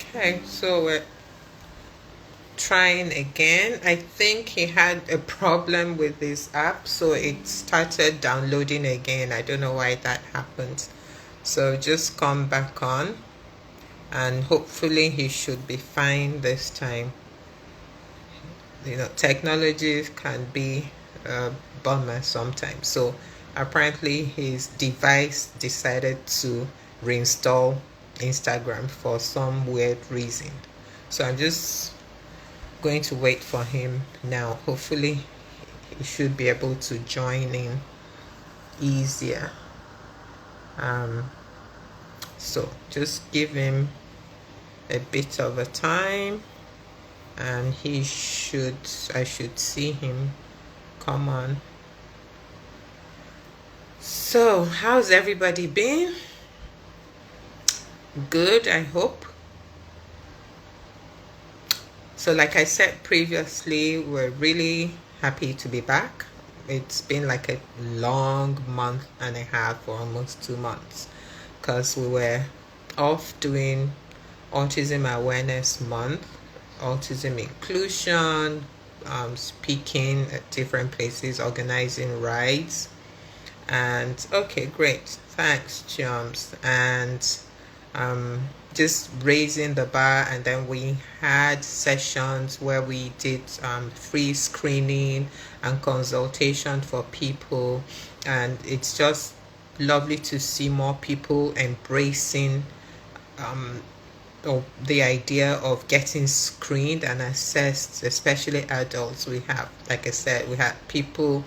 Okay, so we're trying again. I think he had a problem with this app, so it started downloading again. I don't know why that happened. So just come back on, and hopefully he should be fine this time. Technology can be a bummer sometimes. So apparently his device decided to reinstall Instagram for some weird reason. So I'm just going to wait for him now. Hopefully he should be able to join in easier. So just give him a bit of a time, and I should see him come on. So how's everybody been? Good, I hope. So like I said previously, we're really happy to be back. It's been like a long month and a half, or almost 2 months, because we were off doing Autism Awareness Month, autism inclusion, speaking at different places, organizing rides. And okay, great, thanks, chums. And just raising the bar. And then we had sessions where we did free screening and consultation for people, and it's just lovely to see more people embracing or the idea of getting screened and assessed, especially adults. We have, like I said, we had people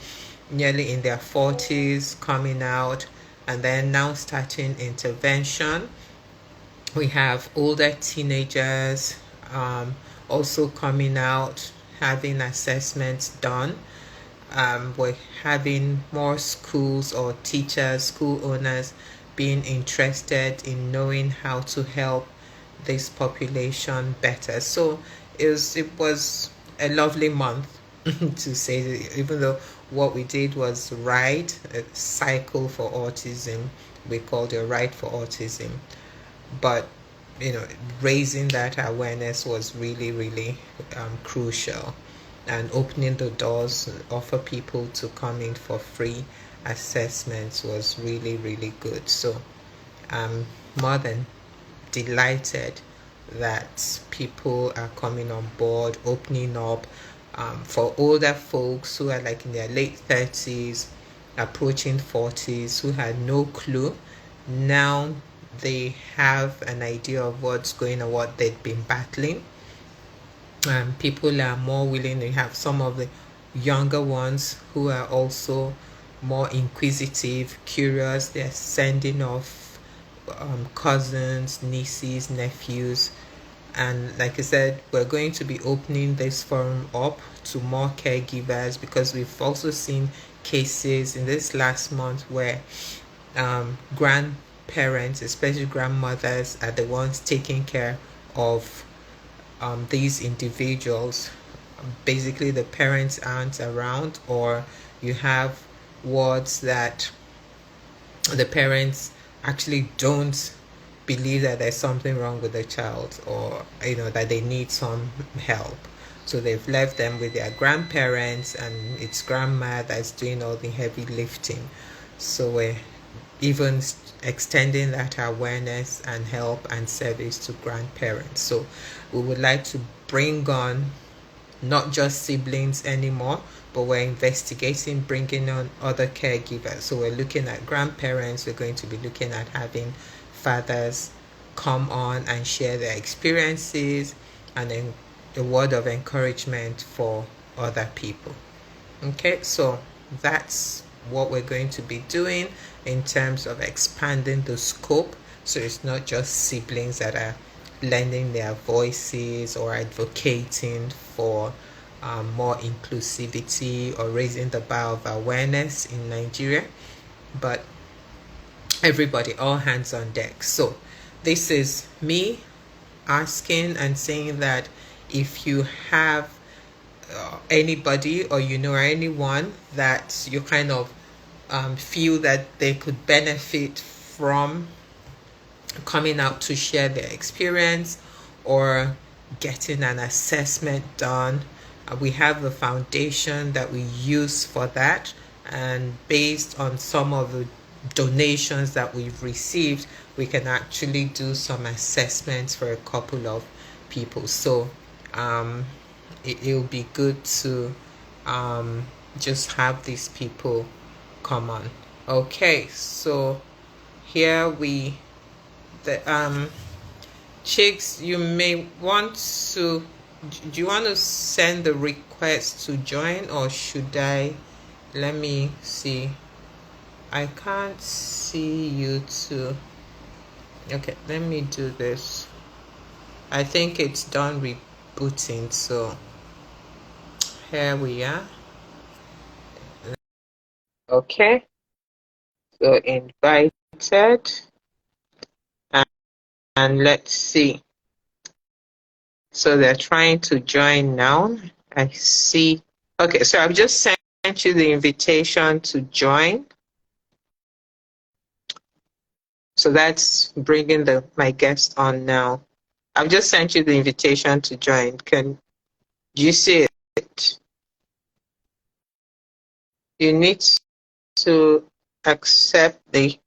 nearly in their 40s coming out, and then now starting intervention. We have older teenagers also coming out, having assessments done. We're having more schools or teachers, school owners being interested in knowing how to help this population better. So it was a lovely month to say, even though what we did was ride a cycle for autism. We called it Ride for Autism. But raising that awareness was really, really crucial, and opening the doors, offer people to come in for free assessments was really, really good. So I'm more than delighted that people are coming on board, opening up. For older folks who are like in their late 30s, approaching 40s, who had no clue, now they have an idea of what's going on, what they've been battling. People are more willing. To have some of the younger ones who are also more inquisitive, curious. They're sending off cousins, nieces, nephews. And like I said, we're going to be opening this forum up to more caregivers, because we've also seen cases in this last month where grandparents, especially grandmothers, are the ones taking care of these individuals. Basically, the parents aren't around, or you have wards that the parents actually don't believe that there's something wrong with the child, or that they need some help, so they've left them with their grandparents, and it's grandma that's doing all the heavy lifting. So we're even extending that awareness and help and service to grandparents. So we would like to bring on not just siblings anymore, but we're investigating bringing on other caregivers. So we're looking at grandparents. We're going to be looking at having fathers come on and share their experiences, and then a word of encouragement for other people. Okay, so that's what we're going to be doing in terms of expanding the scope. So it's not just siblings that are lending their voices or advocating for more inclusivity or raising the bar of awareness in Nigeria, but everybody, all hands on deck. So this is me asking and saying that if you have anybody, or anyone that you kind of feel that they could benefit from coming out to share their experience, or getting an assessment done. We have a foundation that we use for that, and based on some of the donations that we've received, we can actually do some assessments for a couple of people. So um, it'll be good to um, just have these people come on. Okay, so here we the Chicks, you may want to. Do you want to send the request to join, or should I? Let me see. I can't see you too. Okay, let me do this. I think it's done rebooting, so here we are. Okay, so invited, and, and let's see. So they're trying to join now. I see. Okay, so I've just sent you the invitation to join. So that's bringing my guest on now. I've just sent you the invitation to join. Can you see it? You need to accept the.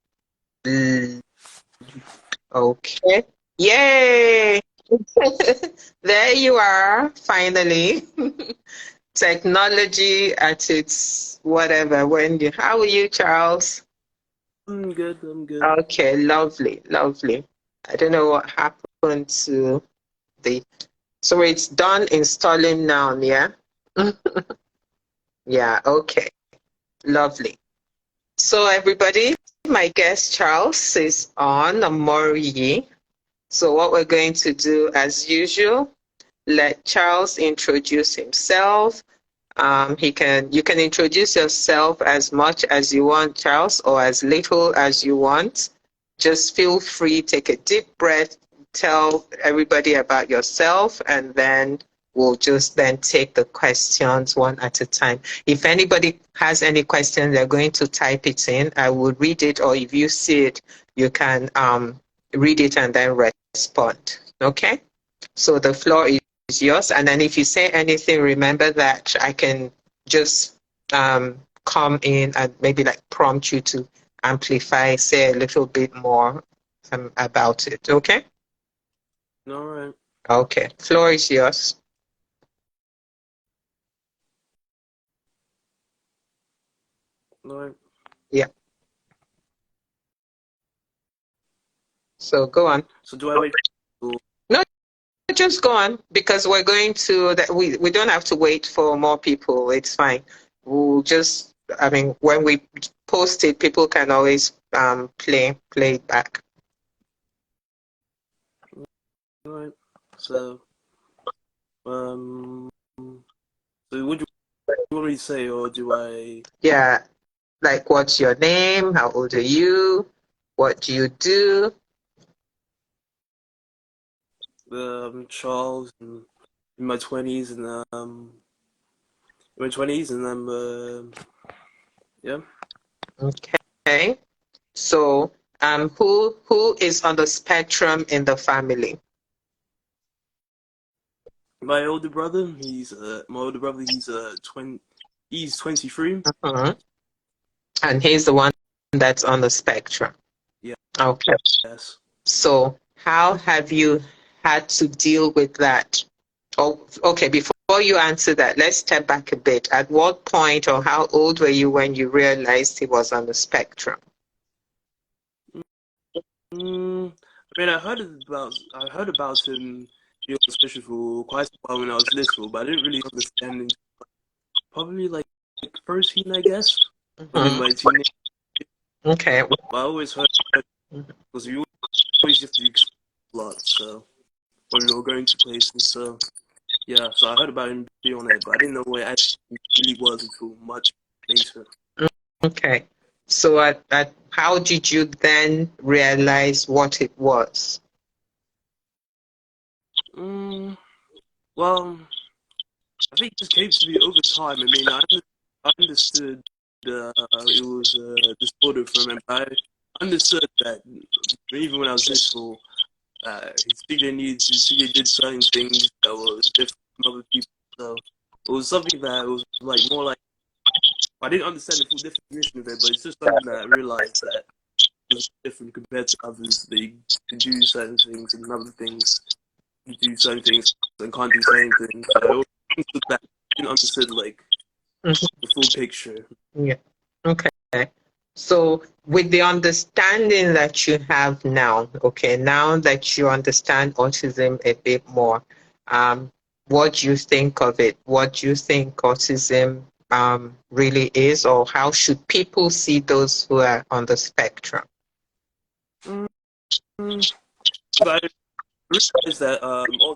Okay. Yay! There you are, finally. Technology at its whatever. How are you, Charles? I'm good, I'm good. Okay, lovely, lovely. I don't know what happened to the. So it's done installing now, yeah? Yeah, okay, lovely. So everybody, my guest Charles is on Amori. So what we're going to do as usual, let Charles introduce himself. You can introduce yourself as much as you want, Charles, or as little as you want. Just feel free, take a deep breath, tell everybody about yourself, and then we'll just then take the questions one at a time. If anybody has any questions, they're going to type it in. I will read it, or if you see it, you can read it and then respond. Okay? So the floor is yours. And then if you say anything, remember that I can just come in and maybe like prompt you to amplify, say a little bit more about it. Okay? All right. Okay. Floor is yours. All right. Yeah. So go on. So do I wait for No, just go on because we're going to that we don't have to wait for more people. It's fine. We'll just I mean when we post it, people can always play it back. all right? So um so what do you want me to say, or do I Yeah. Like what's your name? How old are you? What do you do? Charles and in my twenties and in my twenties and I'm yeah. Okay. So who is on the spectrum in the family? My older brother, he's 23. Mhm. And he's the one that's on the spectrum. Yeah, Okay. yes. So how have you had to deal with that? Oh, okay, before you answer that, let's step back a bit. At what point or how old were you when you realized he was on the spectrum? I mean I heard about him being on special for quite a while when I was little, but I didn't really understand until probably like 13, I guess. Probably Mhm. my teenage. Okay. But I always heard because you always have to explore a lot. So when we were going to places, so yeah. So I heard about him being on it, but I didn't know what it actually really was until much later. Okay. So how did you then realize what it was? Mm, well, I think it just came to me over time. I mean, I understood it was a disorder from him. I understood that even when I was little, his CJ needs, his CJ did certain things that was different from other people. So it was something that was like more like I didn't understand the full definition of it, but it's just something that I realized that it was different compared to others. They can do certain things and other things you do certain things and can't do certain things. So it was things that I didn't understand like the full picture. Yeah. Okay. So with the understanding that you have now, okay, now that you understand autism a bit more, what do you think of it? What do you think autism really is, or how should people see those who are on the spectrum? Mm, but I realized that all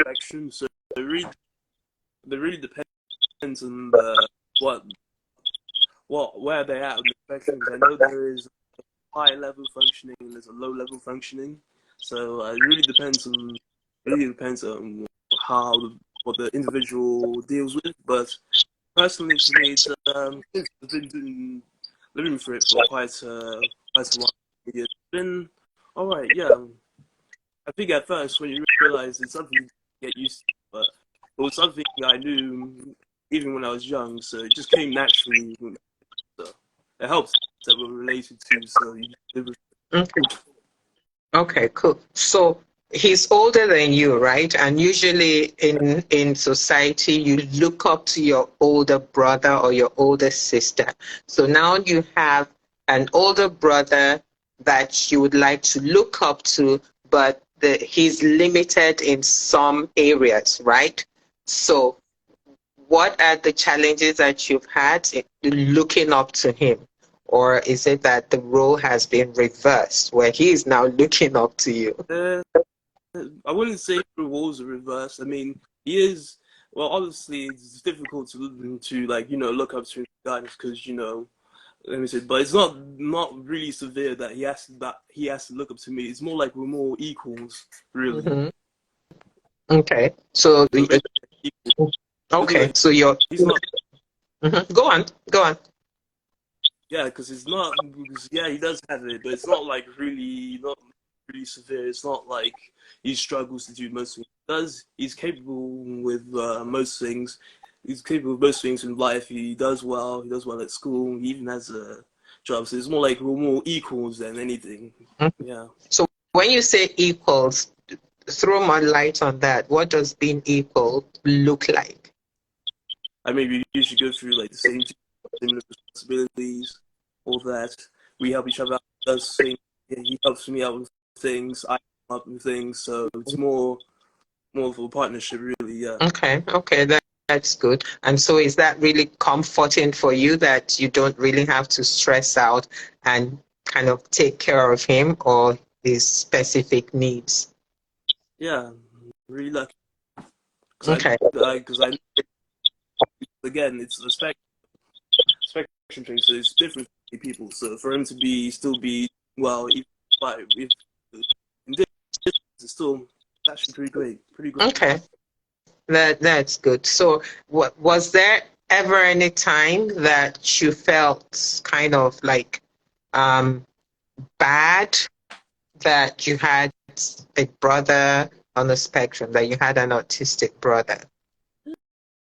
spectrum, so it really depends on the where they're at on the spectrum. Because I know there is high level functioning and there's a low level functioning. So really depends on what the individual deals with. But personally, for me, it's since I've been living through it for quite a while. It's been all right. Yeah, I think at first when you realize it's something you get used to, but it was something I knew even when I was young, so it just came naturally. So it helps that we're related to, so you live with. Okay. Okay, cool. So he's older than you, right? And usually in society, you look up to your older brother or your older sister. So now you have an older brother that you would like to look up to, but he's limited in some areas, right? So what are the challenges that you've had in looking up to him? Or is it that the role has been reversed where he is now looking up to you? Uh, I wouldn't say the roles are reversed. I mean, he is. Well, obviously, it's difficult to like look up to him guidance because let me say, but it's not really severe that he has to look up to me. It's more like we're more equals, really. Hmm. Okay. So, We're basically equal. okay. Like So you're, he's not. Mhm. Go on, go on. Yeah, because it's not. Because, yeah, he does have it, but it's not really severe. It's not like he struggles to do most things. He does. He's capable with most things. He's capable of most things in life. He does well. He does well at school. He even has a job. So it's more like we're more equals than anything. Mhm. Yeah. So when you say equals, throw more light on that. What does being equal look like? I mean, we usually go through like the same similar responsibilities, all that. We help each other out. He does things. Yeah, he helps me out with things. I help him out with things. So it's more of a partnership, really. Yeah. Okay, okay, that's good. And so is that really comforting for you that you don't really have to stress out and kind of take care of him or his specific needs? Yeah. Really lucky Okay. because I again it's a spectrum thing, so it's different for people. So for him to be still be well, if in this, it's still it's actually pretty great, pretty great. Okay. That's good. So what was there ever any time that you felt kind of like um bad that you had a brother on the spectrum, that you had an autistic brother?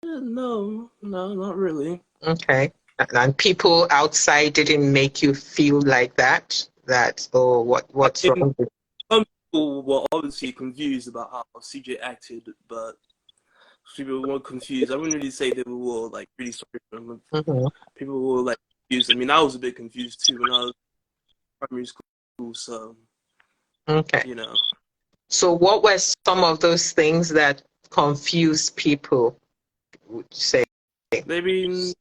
No, no, not really. Okay. And people outside didn't make you feel like that? That, oh, I what's mean, wrong with some people were obviously confused about how CJ acted, but people were confused. I wouldn't really say they were all like really sorry for him. Mhm. People were like confused. I mean, I was a bit confused too when I was in primary school, so Okay. you know, So what were some of those things that confused people, would you say? maybe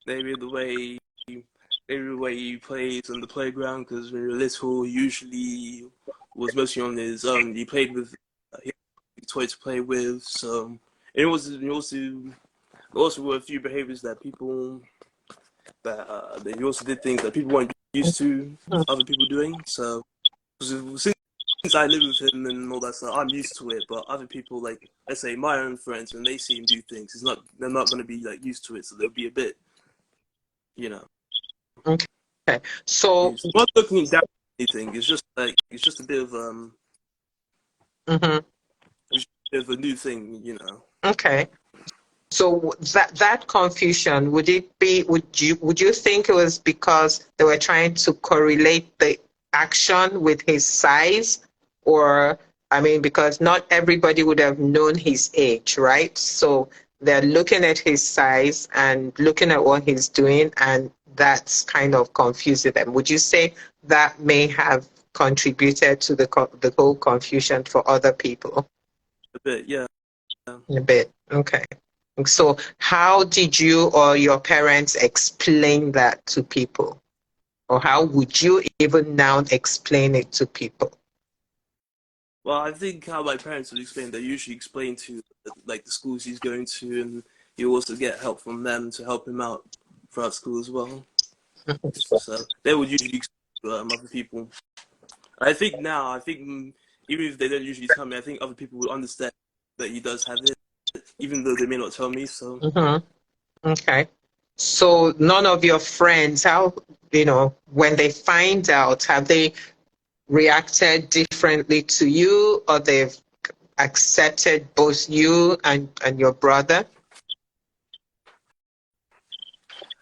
maybe the way maybe the way he plays on the playground because when you're little, he usually was mostly on his own. He played with he had a toy to play with, so it also were a few behaviors that people that he also did things that people weren't used to other people doing. So since I live with him and all that stuff, I'm used to it. But other people, like let's say my own friends, when they see him do things, they're not going to be like used to it, so they'll be a bit, you know. Okay. So, It's not looking down or anything. It's just a bit of Mm-hmm. It's a bit of a new thing, you know. Okay. So that confusion, would you think it was because they were trying to correlate the action with his size? Or, I mean, because not everybody would have known his age, right? So they're looking at his size and looking at what he's doing, and that's kind of confusing them. Would you say that may have contributed to the whole confusion for other people? A bit, yeah. A bit. Okay. So, how did you or your parents explain that to people? Or how would you even now explain it to people? Well, I think how my parents would explain, they usually explain to like the schools he's going to, and you also get help from them to help him out throughout school as well. So they would usually explain to other people. I think now, even if they don't usually tell me, I think other people will understand that he does have it, even though they may not tell me. So Hmm. Okay. So, none of your friends, when they find out, have they reacted differently to you, or they've accepted both you and your brother?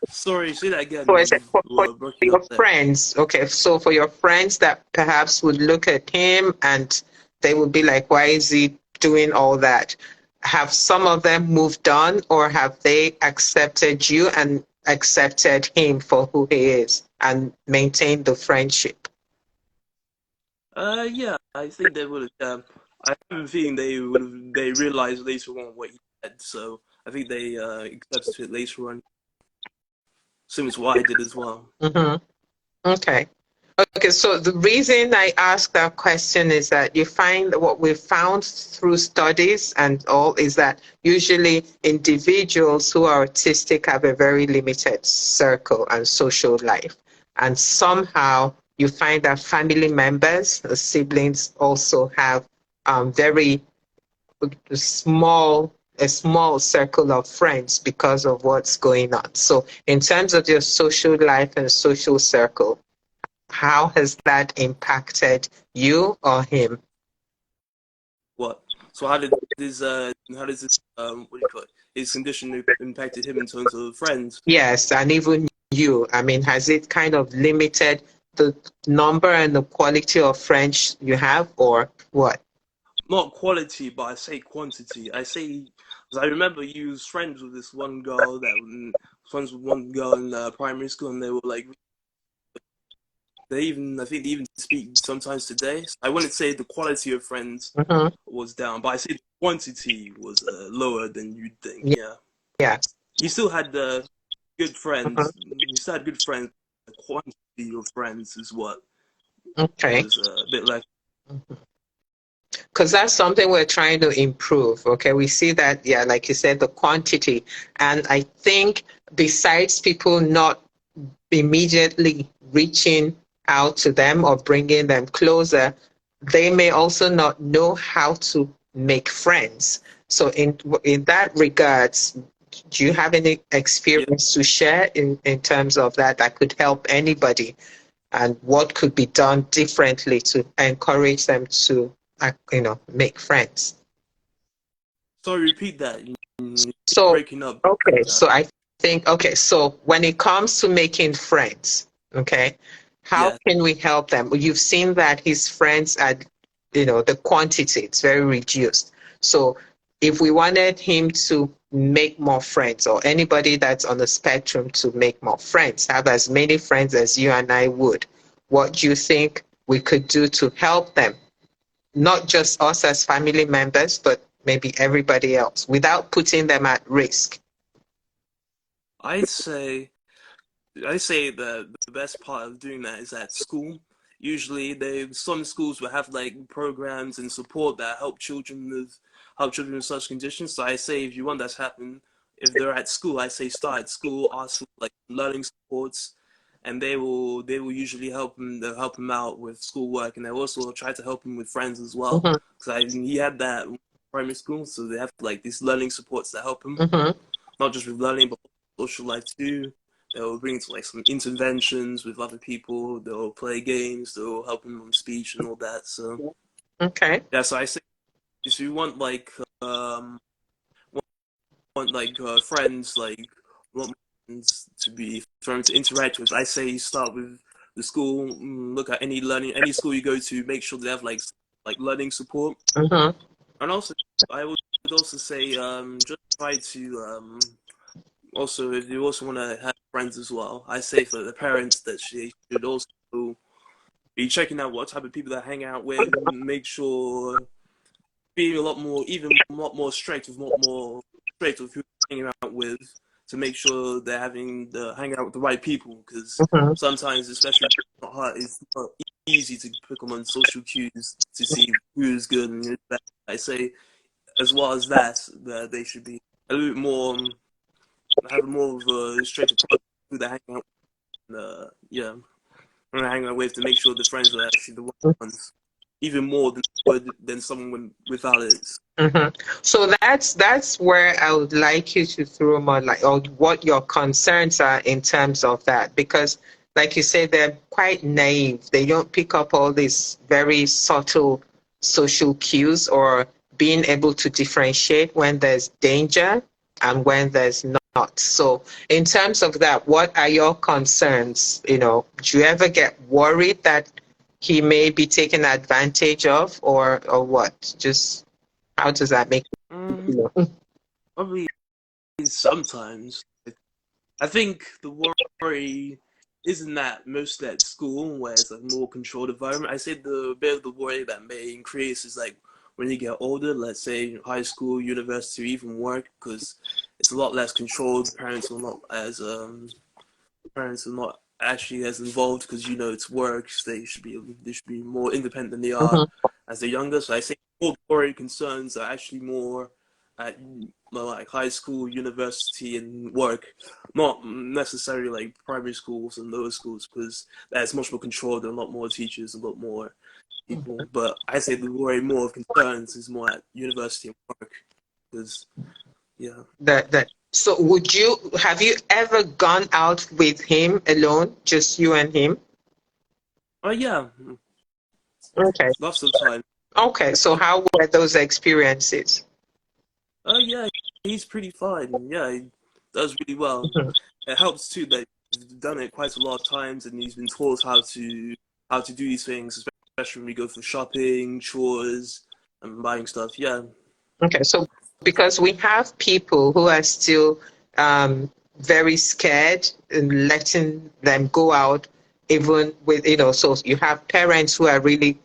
sorry, say that So again. I said You for were breaking your up there. friends, okay, so for your friends that perhaps would look at him and they would be like, why is he doing all that? Have some of them moved on, or have they accepted you and accepted him for who he is and maintained the friendship? Yeah, I think they would have. I have a feeling they would have. They realized later on what he said, so I think they accepted it later on. Similar to what I did as well. Hmm. Okay. Okay, so the reason I ask that question is that you find that what we've found through studies and all is that usually individuals who are autistic have a very limited circle and social life. And somehow you find that family members, the siblings, also have very small a small circle of friends because of what's going on. So in terms of your social life and social circle, how has that impacted you or him? What? So how does this what do you call it? His condition impacted him in terms of friends? Yes, and even you. I mean, has it kind of limited the number and the quality of friends you have, or what? Not quality, but I say quantity. I say because I remember you was friends with this one girl that was friends with one girl in primary school, and they were like they even I think they even speak sometimes today. So I wouldn't say the quality of friends Hmm. was down, but I say the quantity was lower than you'd think. Yeah. Yeah, Yeah. you still had good Hmm. friends. You still had good friends. The quantity of friends is what Okay. was a bit less. Because that's something we're trying to improve. Okay. We see that, yeah, like you said, the quantity. And I think besides people not immediately reaching out to them or bringing them closer, they may also not know how to make friends. So in that regards, do you have any Yeah. experience to share in terms of that could help anybody, and what could be done differently to encourage them to make friends? Sorry, repeat that. You're So, breaking up. okay, so I think, okay, so when it comes to making friends, okay, how Yeah. can we help them? Well, you've seen that his friends are, the quantity, it's very reduced. So if we wanted him to make more friends, or anybody that's on the spectrum to make more friends, have as many friends as you and I would, what do you think we could do to help them? Not just us as family members, but maybe everybody else without putting them at risk. I'd say I say the best part of doing that is at school. Usually, some schools will have like programs and support that help children with such conditions. So I say if you want that to happen, if they're at school, I say start at school, ask for like learning supports, and they will usually help him. They'll help him out with schoolwork, and they also try to help him with friends as well. Hmm. Because he had that in primary school, so they have like these learning supports that help him, Hmm. not just with learning but social life too. They'll bring to like some interventions with other people. They'll play games. They'll help him on speech and all that. So Okay. yeah, so I say if you want friends, want friends to be for him to interact with, I say you start with the school. Look at any school you go to, make sure they have like learning support. Mm-hmm. And also, I would also say just try to also, if you also want to have friends as well, I say for the parents that she should also be checking out what type of people they hang out with. Make sure being a lot more strict with who they're hanging out with, to make sure they're hanging out with the right people. Because Mm-hmm. sometimes, especially it's not easy to pick them on social cues to see who's good and who's bad. I say, as well as that they should be a little bit more, have more of a straight approach to who they're hanging out with. Yeah, who they're hanging out with, to make sure the friends are actually the right ones, even more than someone without it. Mm-hmm. So that's where I would like you to throw more like or what your concerns are in terms of that, because like you said, they're quite naive. They don't pick up all these very subtle social cues or being able to differentiate when there's danger and when there's not. So in terms of that, what are your concerns? Do you ever get worried that he may be taken advantage of or what? Just how does that make Um, you feel? Probably sometimes. I think the worry isn't that mostly at school, where it's a more controlled environment. I say the bit of the worry that may increase is like when you get older, let's say high school, university, or even work, because it's a lot less controlled. Parents are not actually as involved, because it's work. They should be more independent than they are Mhm, as they're younger. So I say all worry concerns are actually more at like high school, university, and work, not necessarily like primary schools and lower schools, because that's much more controlled and a lot more teachers, a lot more people. But I say the worry more of concerns is more at university and work, because yeah. that so have you ever gone out with him alone, just you and him? Oh yeah, Okay. lots of time. Okay, so how were those experiences? Oh yeah, he's pretty fine. Yeah, he does really well. Mhm, It helps too that he's done it quite a lot of times, and he's been taught how to do these things, especially when we go for shopping, chores, and buying stuff. Yeah, okay, so because we have people who are still very scared and letting them go out, even with so you have parents who are really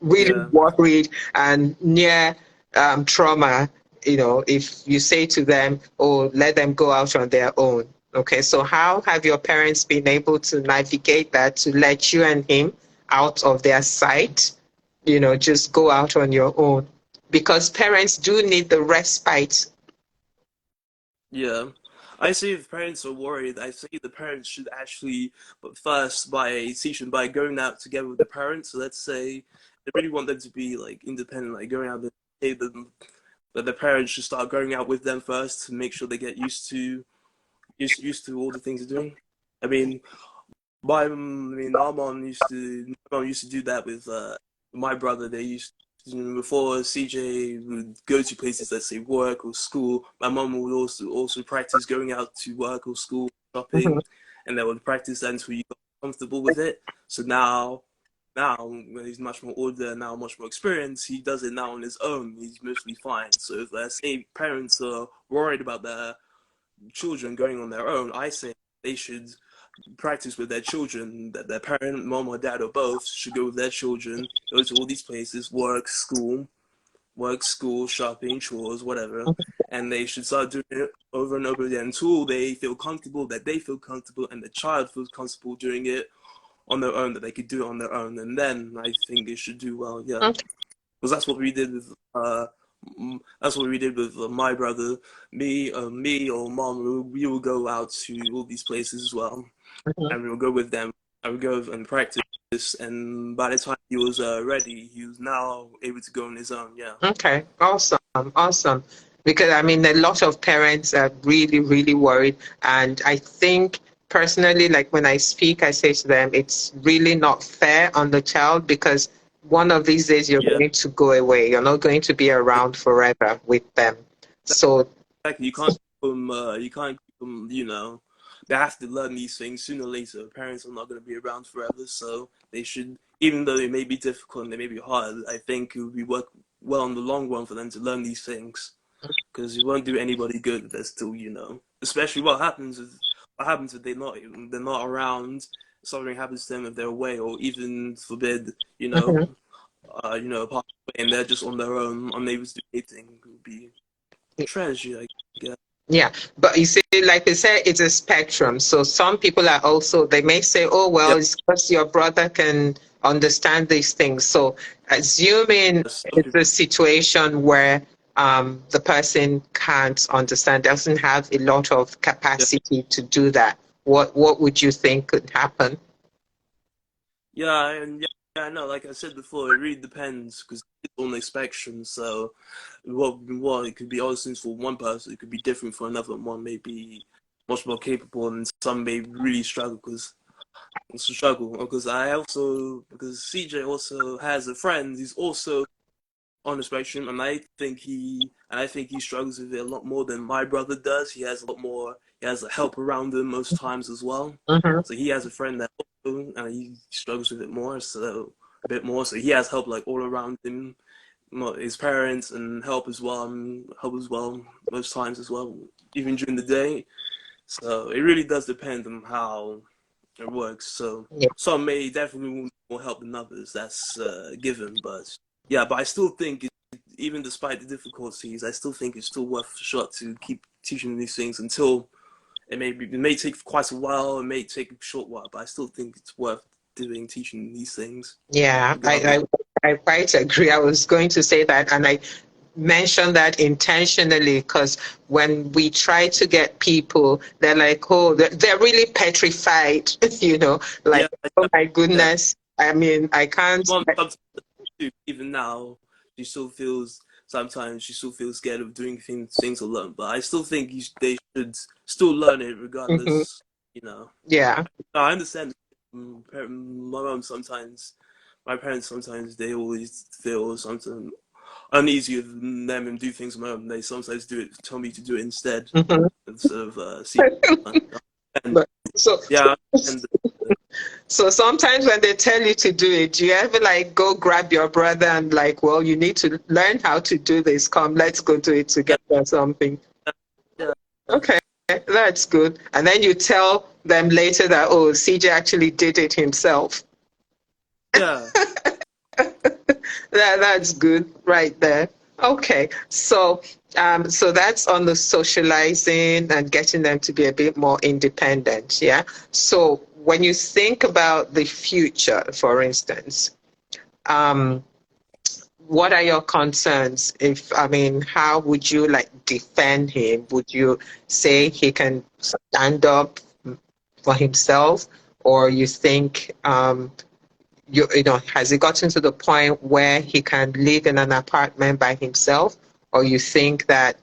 yeah, worried and near trauma, if you say to them, oh, let them go out on their own. Okay, so how have your parents been able to navigate that to let you and him out of their sight, just go out on your own? Because parents do need the respite. yeah. I say if parents are worried, I say the parents should actually, but first by teaching by going out together with the parents. So let's say they really want them to be like independent, like going out, say them that the parents should start going out with them first to make sure they get used to all the things they're doing. I mean, my mom used to do that with my brother. They used to, before CJ would go to places, let's say work or school. My mom would also practice going out to work or school, Mhm, shopping, and they would practice that until you got comfortable with it. So now when he's much more older, now much more experienced, he does it now on his own. He's mostly fine. So if let's say parents are worried about their children going on their own, I say they should practice with their children, that their parent, mom or dad or both, should go with their children, go to all these places, work, school, shopping, chores, whatever, and they should start doing it over and over again until they feel comfortable, that they feel comfortable, and the child feels comfortable doing it on their own, that they could do it on their own, and then I think they should do well. Yeah, mhm, because that's what we did with my brother, me or mom. We will go out to all these places as well, mhm. and we would go with them. I would go and practice, and by the time he was ready, he was now able to go on his own. Yeah, Okay, awesome, awesome. Because I mean, a lot of parents are really, really worried. And I think personally, like when I speak, I say to them, it's really not fair on the child because one of these days you're Yeah, going to go away. You're not going to be around forever with them. So, exactly. You can't keep them. You can't keep them. They have to learn these things sooner or later. Parents are not going to be around forever, so they should, even though they may be difficult and they may be hard. I think it would be work well in the long run for them to learn these things, because it won't do anybody good if they're still, especially what happens if they're not around. Something happens to them if they're away, or even forbid, mhm. pass away, and they're just on their own, unable to do anything. It would be tragedy, I guess. Yeah, but you see, like I said, it's a spectrum. So some people are also, they may say, oh, Yeah, well, it's because your brother can understand these things. So assuming some it's people. a situation where the person can't understand, doesn't have a lot of Yeah, capacity to do that, what would you think could happen? yeah, and yeah, I know. Like I said before, it really depends because it's on the spectrum. So, what it could be all things for one person, it could be different for another. One may be much more capable, and some may really struggle because because CJ also has a friend who's also on the spectrum, and I think he struggles with it a lot more than my brother does. He has a lot more. He has help around him most times as well. Hmm. So he has a friend that also, and he struggles with it more. So a bit more. So he has help like all around him, his parents, and help as well most times as well, even during the day. So it really does depend on how it works. So Yeah. some may definitely need more help than others. That's given, but yeah. But I still think, even despite the difficulties, I still think it's still worth a shot to keep teaching these things until it may take quite a while. It may take a short while, but I still think it's worth teaching these things Yeah, regardless. I quite agree. I was going to say that, and I mention that intentionally because when we try to get people, they're like, oh, they're really petrified, like, Yeah, oh my yeah. goodness. I mean, I can't. Mom, sometimes even now, she still feels scared of doing things alone. But I still think they should still learn it Mhm. regardless. You know, Yeah. I understand. My mom sometimes, my parents sometimes they always feel something uneasy with them and do things on my own. They sometimes tell me to do it Mhm. instead of see. And But so, yeah, and so sometimes when they tell you to do it, do you ever like go grab your brother and like, well, you need to learn how to do this. Come, let's go do it yeah, together or something. yeah, Okay, that's good. And then you tell them later that, oh, CJ actually did it himself. yeah. That's good right there. Okay, so that's on the socializing and getting them to be a bit more independent. Yeah. So when you think about the future, for instance, um, what are your concerns? I mean, how would you like defend him? Would you say he can stand up for himself, or you think has he gotten to the point where he can live in an apartment by himself, or you think that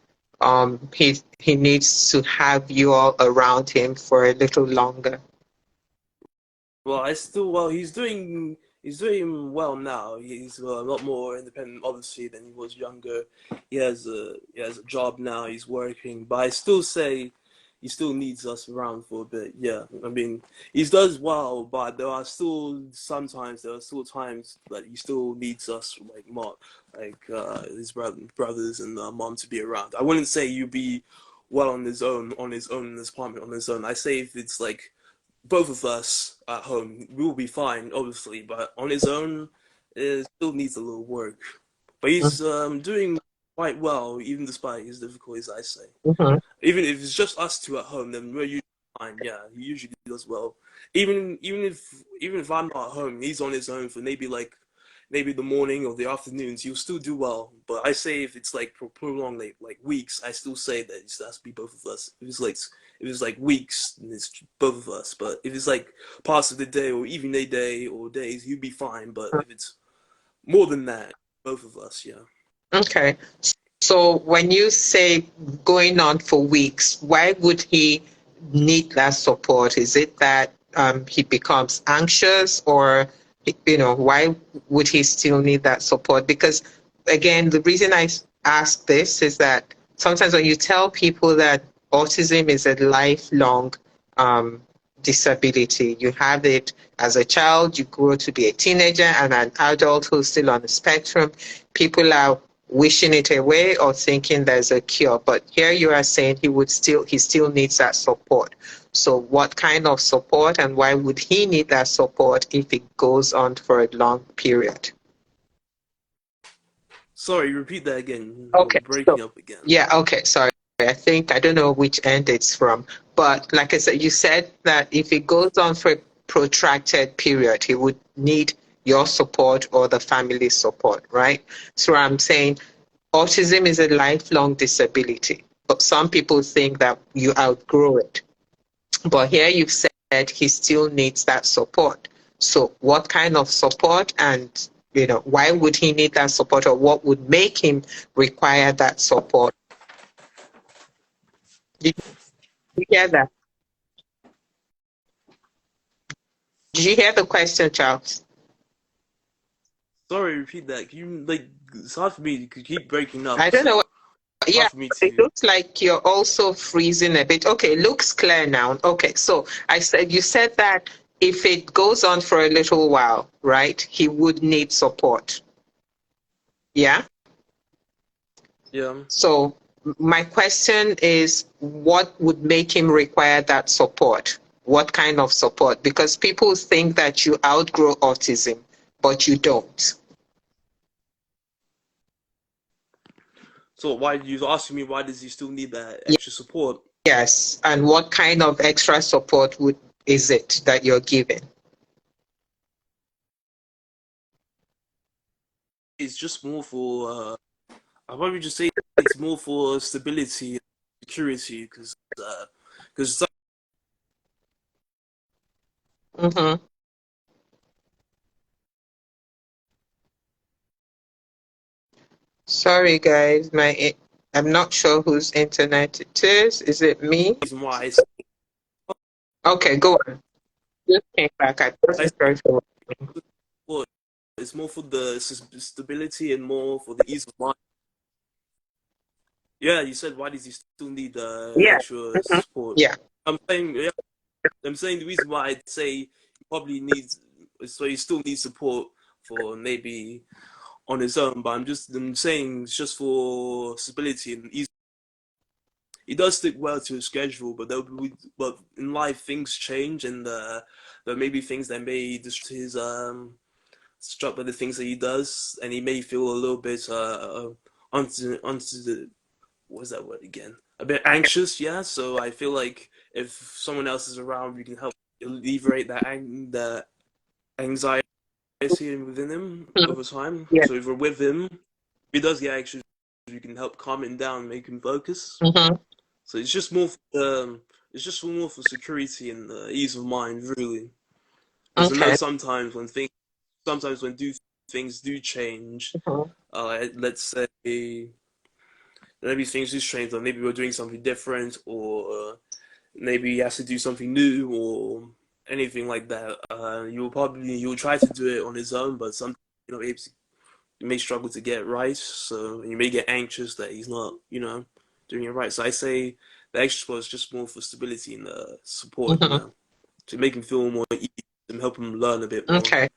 he needs to have you all around him for a little longer? Well, he's doing well now. He's a lot more independent, obviously, than he was younger. He has a job now. He's working, but I still say he still needs us around for a bit. Yeah, I mean, he does well, but there are still times that he still needs us, like his brothers and mom to be around. I wouldn't say you'd be well on his own in this apartment on his own. I say if it's like both of us at home, we will be fine, obviously. But on his own, it still needs a little work. But he's doing quite well, even despite his difficulties. I say, Mhm. even if it's just us two at home, then we're usually fine. Yeah, he usually does well. Even if I'm not at home, he's on his own for maybe the morning or the afternoons. He'll still do well. But I say if it's like prolonged like weeks, I still say that it has to be both of us. If it's like weeks, then it's both of us. But if it's like parts of the day or even a day or days, he'll be fine. But if it's more than that, both of us, yeah. Okay. So when you say going on for weeks, why would he need that support? Is it that he becomes anxious, or why would he still need that support? Because again, the reason I ask this is that sometimes when you tell people that autism is a lifelong um, disability, you have it as a child, you grow to be a teenager and an adult who's still on the spectrum, people are wishing it away or thinking there's a cure. But here you are saying he still needs that support. So what kind of support and why would he need that support if it goes on for a long period? Sorry, repeat that again. You're Okay, so breaking up again. yeah, okay, sorry. I don't know which end it's from, but like I said, you said that if it goes on for a protracted period, he would need your support or the family support, right? So I'm saying autism is a lifelong disability, but some people think that you outgrow it. But here you've said he still needs that support. So what kind of support and why would he need that support or what would make him require that support? Did you hear that? Did you hear the question, Charles? Sorry, repeat that. Can you like? It's hard for me to keep breaking up, I don't know. so it's Yeah, hard for me it to. looks like you're also freezing a bit. Okay, looks clear now. Okay, so you said that if it goes on for a little while, right, he would need support. Yeah. Yeah. So my question is, what would make him require that support? What kind of support? Because people think that you outgrow autism, but you don't. So why you asking me why does he still need that extra support? Yes. And what kind of extra support is it that you're giving? It's just more for. I'd probably just say it's more for stability and security because Mm-hmm. Sorry, guys. I'm not sure whose internet it is. Is it me? reason why Okay, go on. Just came back. I I wasn't sure. support it's more for the stability and more for the ease of mind. Yeah, you said why does he still need Yeah. extra Mhm. support? Yeah. Yeah, I'm saying the reason why I'd say he probably needs so he still needs support for maybe on his own, but I'm saying it's just for stability and ease. He does stick well to his schedule, but in life things change and there may be things that may disrupt his struck by the things that he does, and he may feel a little bit onto the what's that word again? A bit anxious, yeah. So I feel like if someone else is around, we can help alleviate the anxiety within him Mhm. over time. Yeah. So if we're with him, if he does get anxious, we can help calm him down, make him focus. Mm-hmm. So it's just more for security and ease of mind, really. Because I know Okay. sometimes when do things do change, Mhm. let's say maybe things do change, or maybe we're doing something different, or maybe he has to do something new, or anything like that. You'll try to do it on his own, but some you may struggle to get it right, so you may get anxious that he's not doing it right. So I say the extra support is just more for stability and support, Mhm. to make him feel more easy and help him learn a bit more. Okay.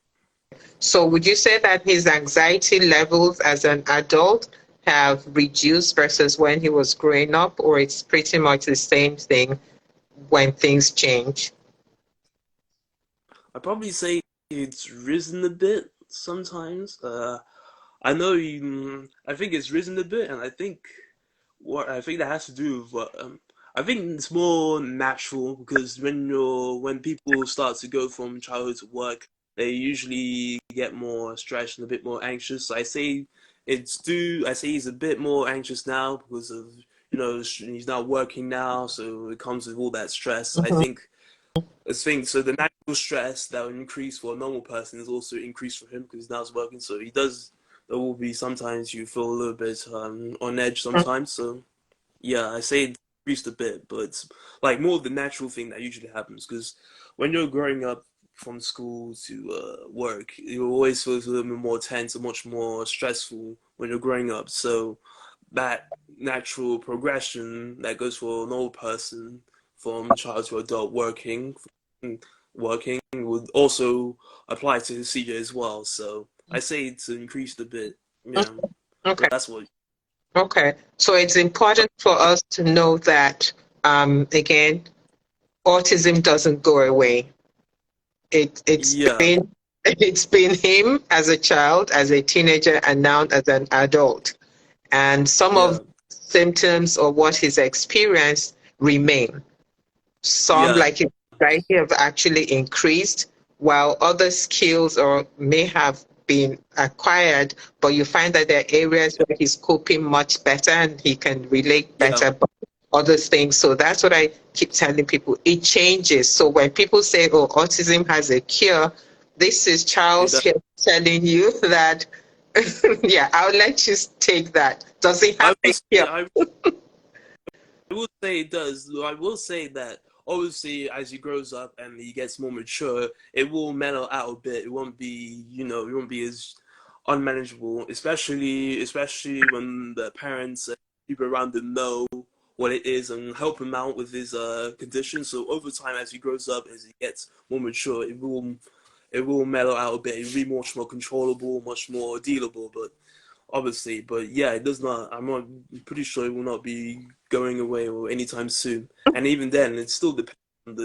So would you say that his anxiety levels as an adult have reduced versus when he was growing up, or it's pretty much the same thing when things change? I'd probably say it's risen a bit sometimes. I know I think it's risen a bit, and I think that has to do with what I think it's more natural because when people start to go from childhood to work, they usually get more stressed and a bit more anxious. So I say he's a bit more anxious now because of he's not working now, so it comes with all that stress. Mhm. I think so. The natural stress that would increase for a normal person is also increased for him because now he's working. So he does. There will be sometimes you feel a little bit on edge sometimes. So yeah, I say it decreased a bit, but it's like more of the natural thing that usually happens because when you're growing up, from school to work, you always feel a little bit more tense and much more stressful when you're growing up. So that natural progression that goes for an old person from child to adult working would also apply to CJ as well. So I say it's increased a bit. Yeah. So Okay. that's what. Okay. So it's important for us to know that, again, autism doesn't go away. It's Yeah. been it's been him as a child, as a teenager, and now as an adult. And some of Yeah. the symptoms or what he's experienced remain. Some, Yeah. like anxiety, have actually increased, while other skills or may have been acquired, but you find that there are areas where he's coping much better and he can relate Yeah. better, but other things. So that's what I keep telling people. It changes. So when people say, oh, autism has a cure, this is It Charles does. here telling you that, yeah, I'll let you take that. Does it have I a will cure? say, I will say it does. I will say that obviously as he grows up and he gets more mature, it will mellow out a bit. It won't be, it won't be as unmanageable, especially when the parents and people around him know what it is and help him out with his condition. So over time, as he grows up, as he gets more mature, it will mellow out a bit. It will be much more controllable, much more dealable. But obviously, but yeah, it does not. I'm pretty sure it will not be going away or anytime soon. And even then, it still depends on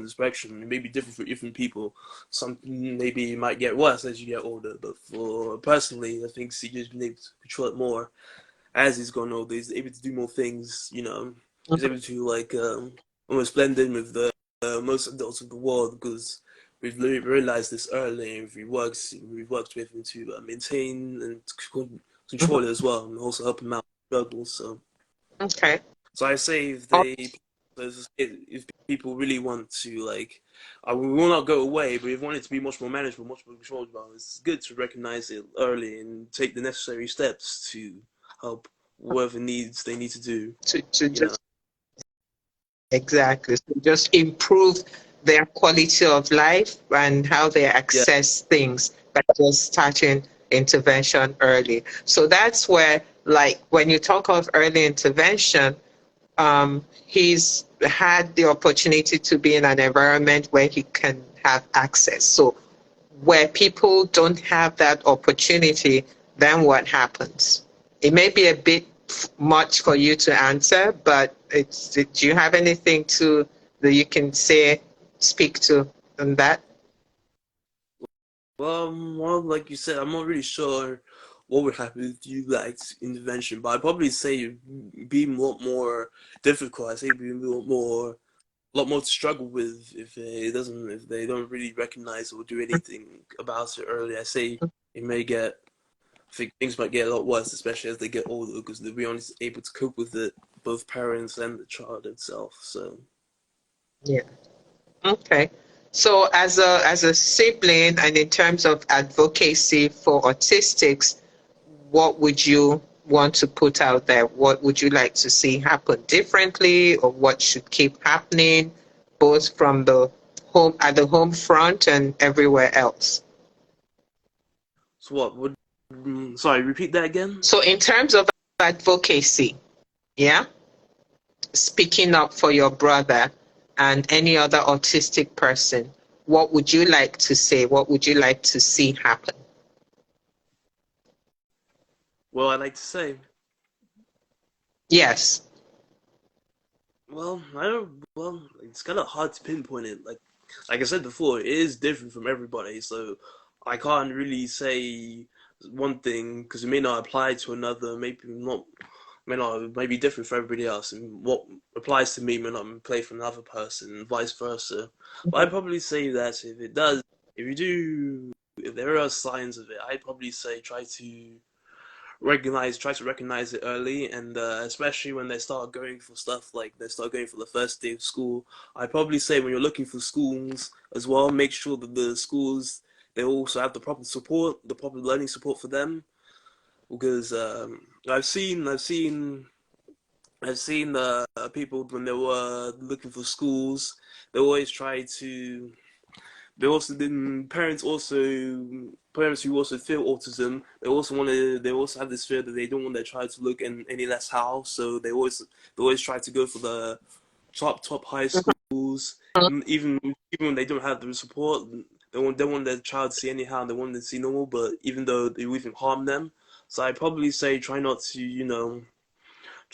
the spectrum. It may be different for different people. Some maybe it might get worse as you get older, but for personally, I think CJ's been able to control it more as he's gone older. He's able to do more things. He's able to like almost blend in with the most adults of the world because we've realized this early. And we've worked with him to maintain and control it as well, and also help him out with struggles. So, Okay. so I say if people really want to like, we will not go away, but if we want it to be much more manageable, much more controllable, it's good to recognize it early and take the necessary steps to help whatever needs they need to do. To You know. just exactly. So just improve their quality of life and how they Yeah. access things by just starting intervention early. So that's where, like, when you talk of early intervention, he's had the opportunity to be in an environment where he can have access. So where people don't have that opportunity, then what happens? It may be a bit much for you to answer, but do you have anything that you can say, speak to on that? Well, like you said, I'm not really sure what would happen if you liked intervention, but I'd probably say it'd be a lot more difficult. I say it'd be a lot more to struggle with if they don't really recognize or do anything about it early. I say it may get, I think things might get a lot worse, especially as they get older, because they'll be only able to cope with it, both parents and the child itself. So, Yeah. Okay. So as a sibling and in terms of advocacy for autistics, what would you want to put out there? What would you like to see happen differently, or what should keep happening, both from the home at the home front and everywhere else? so what would? Sorry, repeat that again. So in terms of advocacy, yeah, speaking up for your brother and any other autistic person, what would you like to say? What would you like to see happen? Well, I'd like to say. Yes. Well, I don't. Well, it's kind of hard to pinpoint it. Like I said before, it is different from everybody. So I can't really say one thing because it may not apply to another. May be different for everybody else, and what applies to me may not apply for another person, and vice versa. But I'd probably say that if it does, if there are signs of it, I'd probably say try to recognize it early, and especially when they start going for stuff like they start going for the first day of school. I probably say when you're looking for schools as well, make sure that the schools they also have the proper support, the proper learning support for them, because I've seen the people when they were looking for schools, they always try to they also didn't parents who also feel autism, they also have this fear that they don't want their child to look any less how, so they always try to go for the top high schools, and even when they don't have the support, they want their child to see anyhow, they want them to see normal, but even though they will even harm them. So I probably say try not to,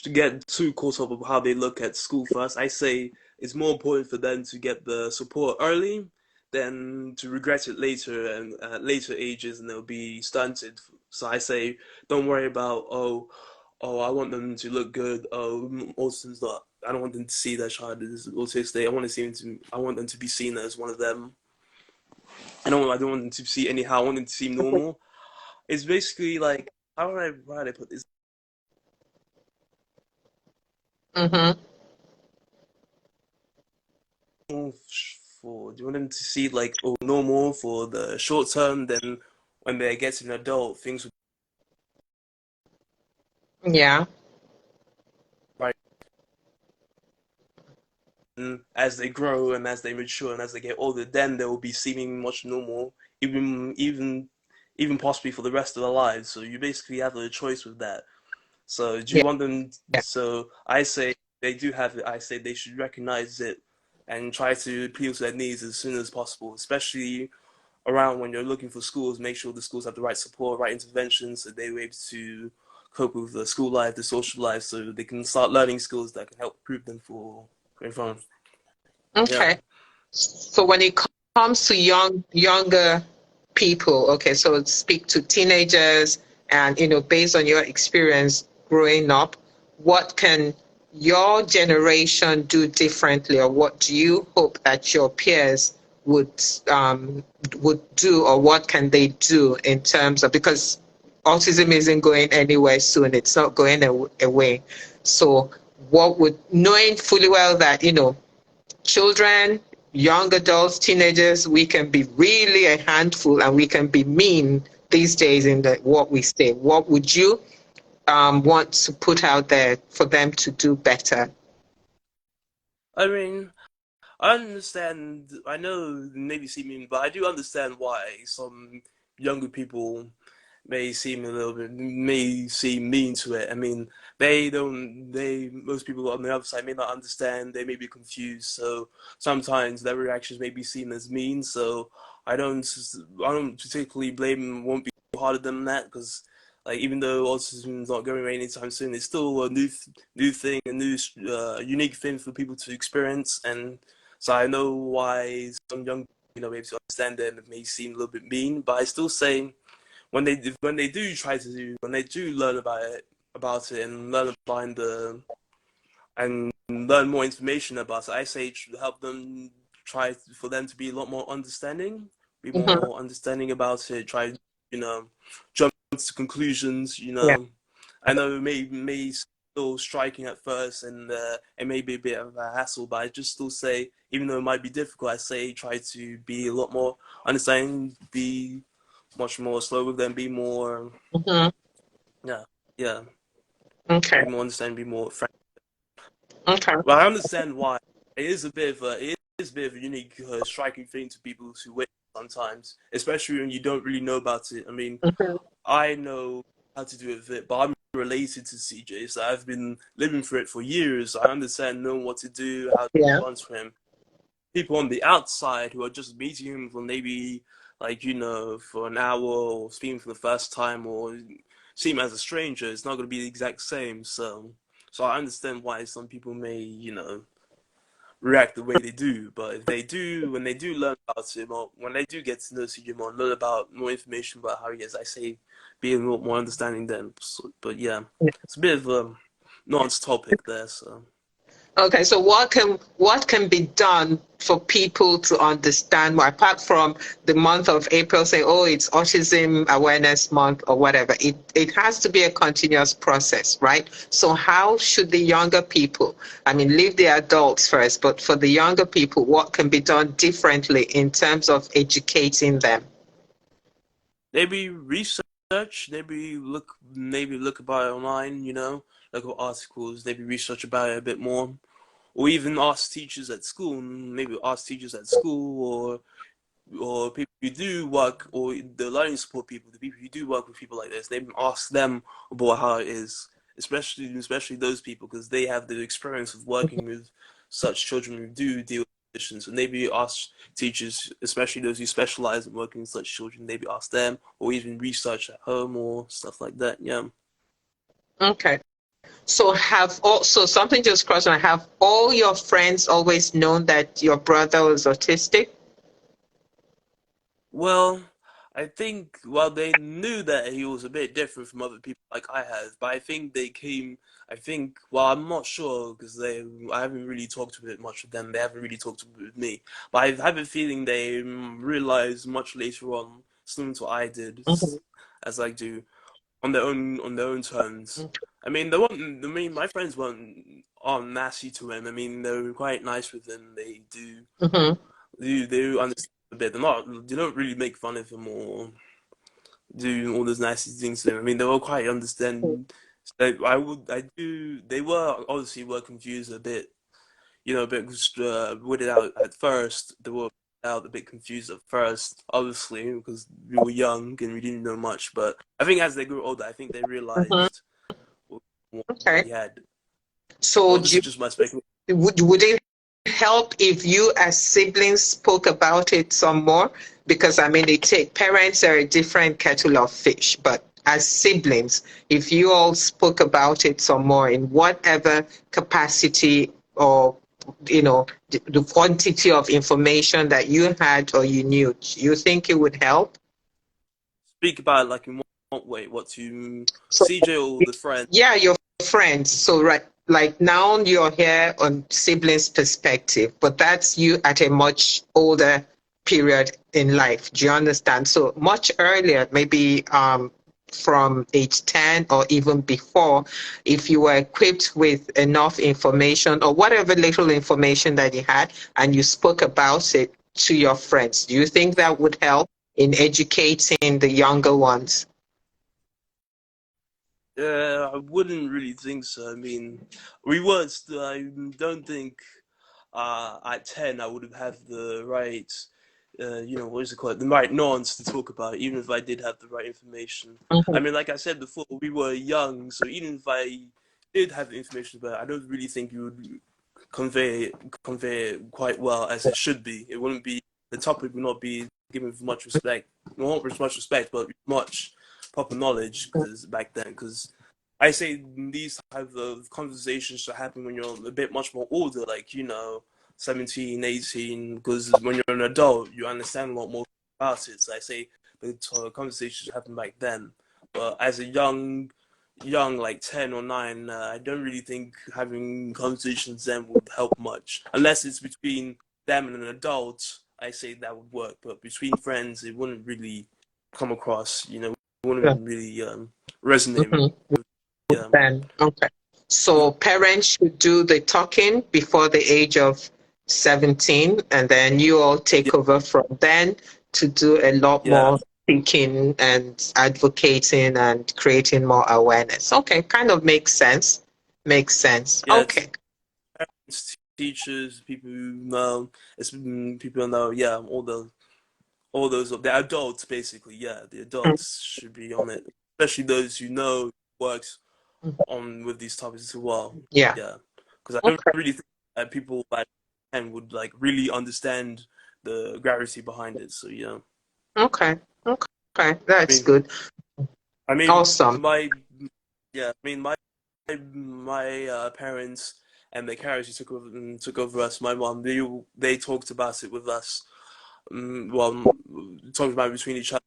to get too caught up of how they look at school first. I say it's more important for them to get the support early than to regret it later and at later ages and they'll be stunted. So I say don't worry about I want them to look good. Oh, autism's not. I don't want them to see their child is autistic. I want them to be seen as one of them. I don't want them to see anyhow. I want them to seem normal. It's basically like how do I put this? Mm-hmm. For do you want them to see like normal for the short term? Then when they get to an adult, things will Yeah. be right. And as they grow and as they mature and as they get older, then they will be seeming much normal, even possibly for the rest of their lives. So you basically have a choice with that. So do Yeah. you want them? So I say they do have it. I say they should recognize it and try to appeal to their needs as soon as possible, especially around when you're looking for schools. Make sure the schools have the right support, right interventions, so they're able to cope with the school life, the social life, so they can start learning skills that can help prepare them for going forward. Yeah. Okay. So when it comes to younger people, okay, so speak to teenagers and based on your experience growing up, what can your generation do differently, or what do you hope that your peers would would do, or what can they do in terms of, because autism isn't going anywhere soon, it's not going away. So what would, knowing fully well that children, young adults, teenagers, we can be really a handful and we can be mean these days in what we say. What would you want to put out there for them to do better? I mean, I understand. I know maybe see me, but I do understand why some younger people may seem mean to it. I mean, they don't. Most people on the other side may not understand. They may be confused. So sometimes their reactions may be seen as mean. So I don't. I don't particularly blame. Won't be harder than that because. Like even though autism is not going away anytime soon, it's still a new thing, a new unique thing for people to experience, and so I know why some young people maybe to understand it and it may seem a little bit mean, but I still say when they do learn about it and learn about the and learn more information about it, I say to help them try for them to be a lot more understanding, be Mhm. more understanding about it, try jump to conclusions. Yeah. I know it may still striking at first and it may be a bit of a hassle, but I just still say even though it might be difficult, I say try to be a lot more understanding, be much more slow with them, be more Mhm. yeah yeah, Okay. be more understanding, be more frank. Okay. Well, I understand why it is a bit of a unique striking thing to people who witness sometimes, especially when you don't really know about it. I mean, Mhm. I know how to do it with it, but I'm related to CJ, so I've been living through it for years. So I understand knowing what to do, how to Yeah. respond to him. People on the outside who are just meeting him for maybe like for an hour or speaking for the first time or see him as a stranger, it's not going to be the exact same. So I understand why some people may react the way they do. But if they do, when they do learn about him, or when they do get to know CJ more, learn about more information about how he is, I say be a lot more understanding then. So, but yeah, it's a bit of a nuanced topic there. So Okay, so what can be done for people to understand more, apart from the month of April saying, oh, it's Autism Awareness Month or whatever? It has to be a continuous process, right? So how should the younger people, I mean, leave the adults first, but for the younger people, what can be done differently in terms of educating them? maybe research, maybe look about it online. Look at articles, maybe research about it a bit more, or even ask teachers at school. Maybe ask teachers at school, or people who do work, or the learning support people, the people who do work with people like this, they ask them about how it is, especially those people, because they have the experience of working with such children who do deal with conditions. And maybe ask teachers, especially those who specialize in working with such children, maybe ask them, or even research at home or stuff like that. Yeah. Okay. So have also something just crossed my, have all your friends always known that your brother was autistic? Well, I think, well, they knew that he was a bit different from other people like I have, but I think they came, I think, well, I'm not sure because I haven't really talked with it much with them. They haven't really talked with me, but I have a feeling they realized much later on, similar to what I did, Mhm. as I do, on their own terms. I mean, they weren't, I mean, my friends aren't nasty to him. I mean, they're quite nice with him. They Mhm. they do understand a bit. They don't really make fun of him or do all those nasty things to him. I mean, they were quite understanding. So they were obviously were confused a bit, a bit weirded out at first. They were out a bit confused at first, obviously, because we were young and we didn't know much. But I think as they grew older, I think they Mhm. realized what, what Okay. he had. So Well, this is just my speculation. would it help if you as siblings spoke about it some more? Because I mean, parents are a different kettle of fish, but as siblings, if you all spoke about it some more in whatever capacity, or the quantity of information that you had or you knew, you think it would help? Speak about it like in what way? What to So CJ or the friend? yeah, your friends. So right, like now you're here on siblings' perspective, but that's you at a much older period in life. Do you understand? So much earlier, maybe from age 10 or even before, if you were equipped with enough information or whatever little information that you had, and you spoke about it to your friends, do you think that would help in educating the younger ones? I wouldn't really think so. I mean, we were. I don't think at 10 I would have had the right, what is it called? The right nuance to talk about, it, even if I did have the right information. I Mhm. mean, like I said before, we were young, so even if I did have the information about it, I don't really think you would convey it quite well as it should be. It wouldn't be the topic would not be given with much respect. Not with much respect, but much proper knowledge because back then, because I say these type of conversations should happen when you're a bit much more older, like 17, 18, because when you're an adult, you understand a lot more about it. So I say the conversations should happen back then. But as a young like 10 or 9, I don't really think having conversations then would help much unless it's between them and an adult. I say that would work, but between friends it wouldn't really come across, it Yeah. wouldn't really resonate Mhm. with, yeah. Then, okay. So parents should do the talking before the age of 17, and then you all Yeah, take over from then to do a lot yeah, more thinking and advocating and creating more awareness. Okay, kind of makes sense. Makes sense. yeah, Okay. parents, teachers, people who know, people who know, yeah, all those the adults basically, yeah, the Mm. adults should be on it, especially those who know works on with these topics as well. Yeah. Yeah, because I don't Okay. really think that people back then would like really understand the gravity behind it. So yeah, Okay. Okay. I That's mean, good. I mean, Awesome. my yeah, I mean my parents and the carers who took over us. My mom, they talked about it with us. Well, talked about it between each other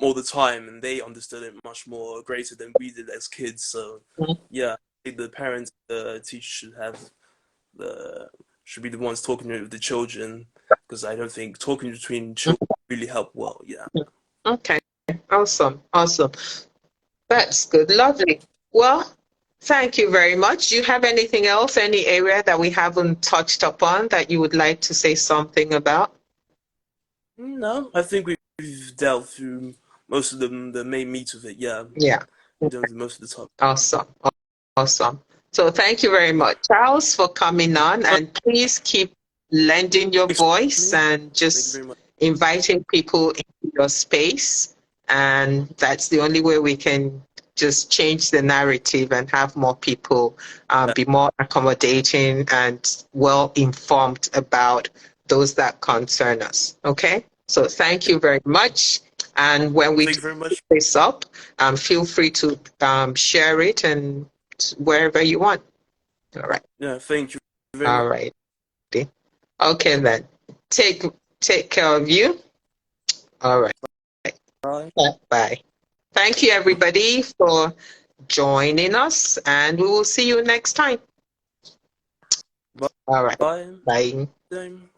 all the time, and they understood it much more greater than we did as kids. So yeah, I think the parents, the teachers the should be the ones talking with the children because I don't think talking between children really help well. Yeah. Okay. Awesome. Awesome. That's good. Lovely. Well, thank you very much. Do you have anything else, any area that we haven't touched upon that you would like to say something about? No, I think we've dealt through most of the main meat of it. Yeah, Yeah. we dealt with most of the topic. Awesome. Awesome. So thank you very much, Charles, for coming on, No, and please keep lending your thanks for voice me. and Thank you just very much. inviting people into your space. And that's the only way we can just change the narrative and have more people be more accommodating and well informed about those that concern us. Okay? So thank you very much. And when we Thank you very much. this up, feel free to share it and wherever you want. All right. Yeah, thank you very All much. right. Okay then. Take care of you. All right. Bye. Bye. Thank you everybody for joining us, and we will see you next time. Bye. All right. Bye. Bye. Bye.